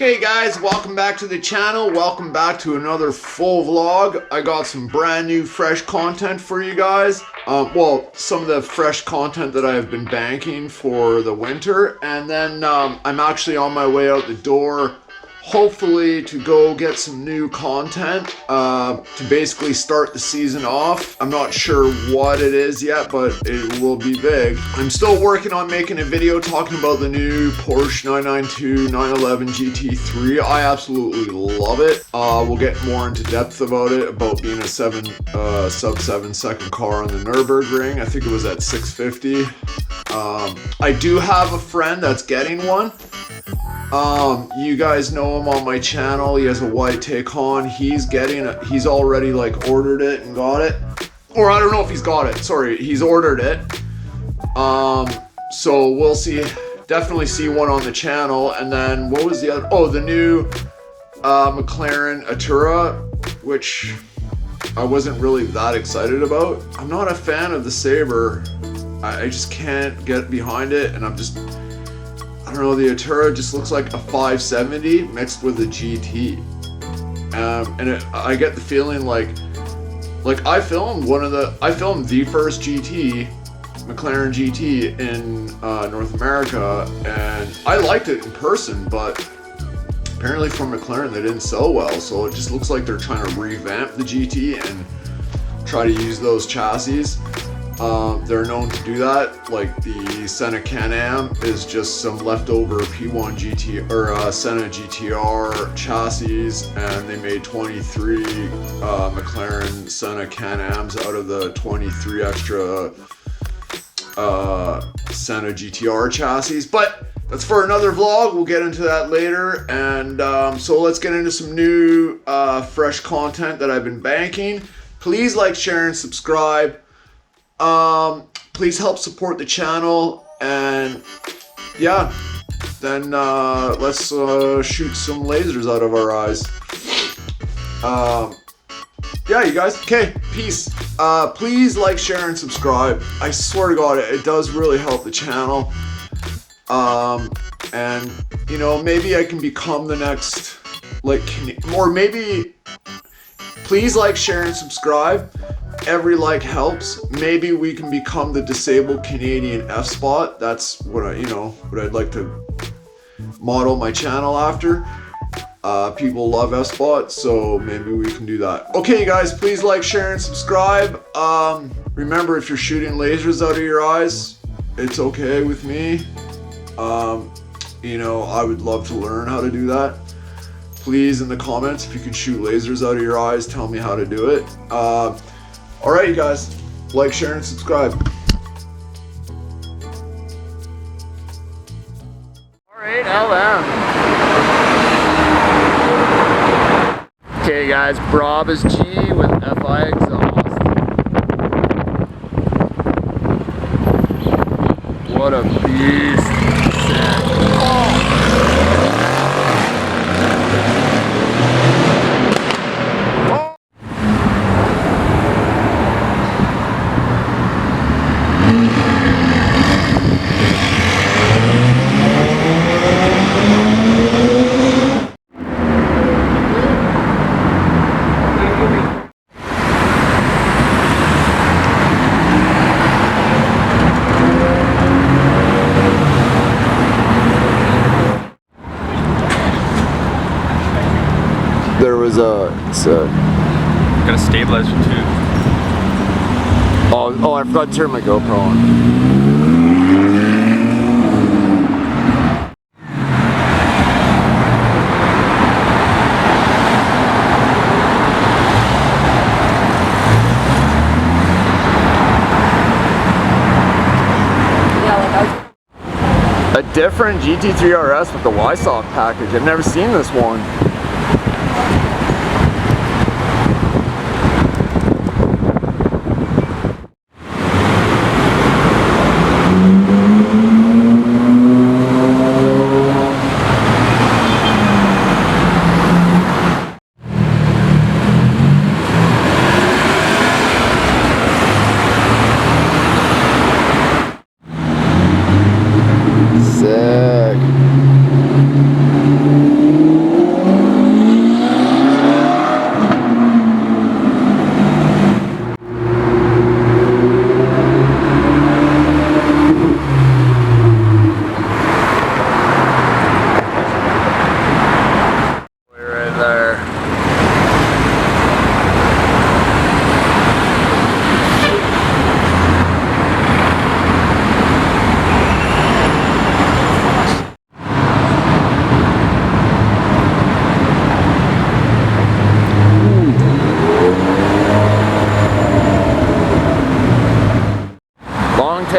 Hey guys, welcome back to the channel. Welcome back to another full vlog. I got some brand new fresh content for you guys. Well, some of the fresh content that I have been banking for the winter. And then I'm actually on my way out the door, hopefully to go get some new content to basically start the season off. I'm not sure what it is yet, but it will be big. I'm still working on making a video talking about the new Porsche 992 911 GT3. I absolutely love it. We'll get more into depth about it, about being a sub 7 second car on the Nürburgring. I think it was at 650. I do have a friend that's getting one. You guys know him on my channel. He has a white Taycan. He's already like ordered it and got it. Or I don't know if he's got it. Sorry, he's ordered it. So we'll see. Definitely see one on the channel. And then what was the other? Oh, the new McLaren Artura, which I wasn't really that excited about. I'm not a fan of the Sabre. I just can't get behind it, and I don't know, the Artura just looks like a 570 mixed with a GT. I get the feeling like I filmed the first GT, McLaren GT in North America, and I liked it in person, but apparently from McLaren they didn't sell well, so it just looks like they're trying to revamp the GT and try to use those chassis. They're known to do that. Like the Senna Can-Am is just some leftover P1 GT or Senna GTR chassis, and they made 23 McLaren Senna Can-Ams out of the 23 extra Senna GTR chassis. But that's for another vlog. We'll get into that later. And so let's get into some new fresh content that I've been banking. Please like, share, and subscribe. Please help support the channel, and yeah, then let's shoot some lasers out of our eyes. Yeah, you guys. Okay, peace. Please like, share, and subscribe. I swear to God, it does really help the channel. And you know, maybe I can become the next, or maybe. Please like, share, and subscribe. Every like helps. Maybe we can become the disabled Canadian S.p.A. That's what I'd like to model my channel after. People love S.p.A., so maybe we can do that. Okay, guys, please like, share, and subscribe. Remember, if you're shooting lasers out of your eyes, it's okay with me. You know, I would love to learn how to do that. Please, in the comments, if you can shoot lasers out of your eyes, tell me how to do it. Alright, you guys, like, share, and subscribe. Alright, LM. Okay, guys, Brabus G with FI exhaust. What a beast. There was got a stabilizer too. Oh, I forgot to turn my GoPro on. A different GT3 RS with the Y-Soft package. I've never seen this one. Sick.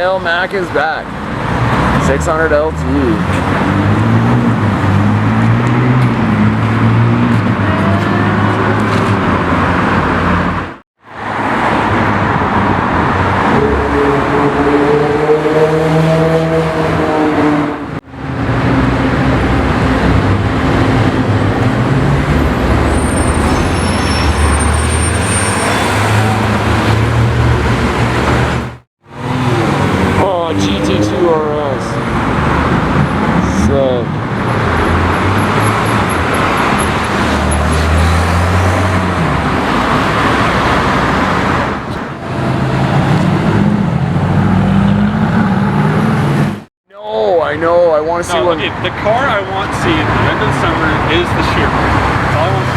Dale Mac is back. 600 LT. GT2RS. Sick. No, I know. I want to see one. Okay, the car I want to see at the end of the summer is the Sheer. That's all I want to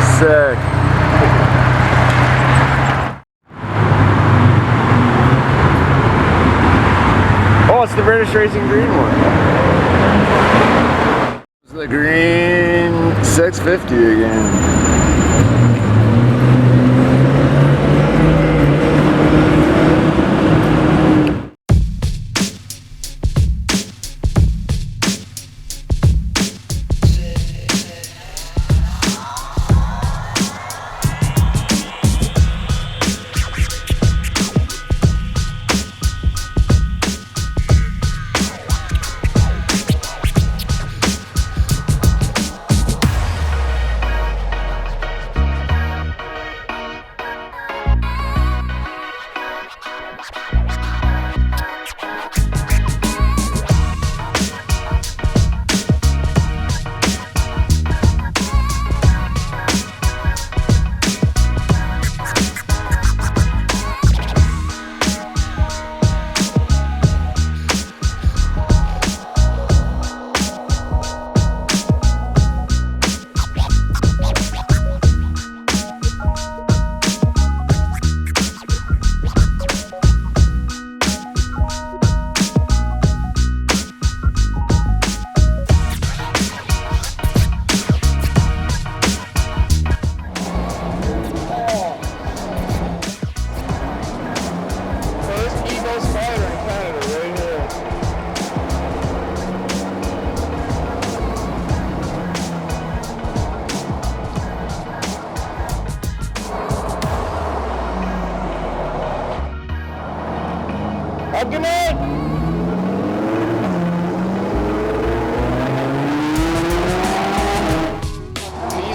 see. Sick. Oh, it's the British Racing Green one. It's the green 650 again.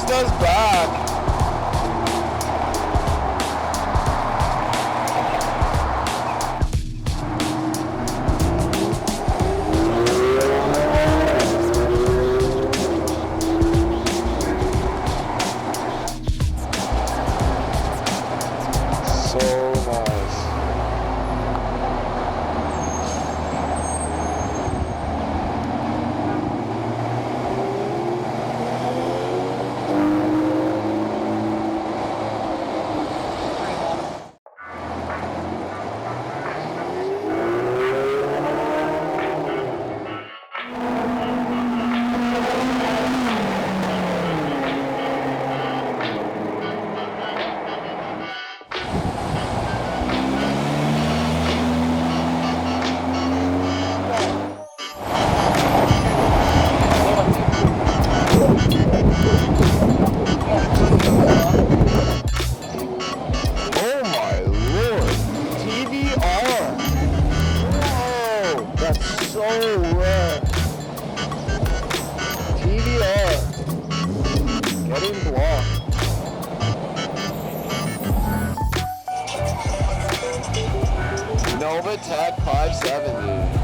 Pista's back. Nova Tech 570.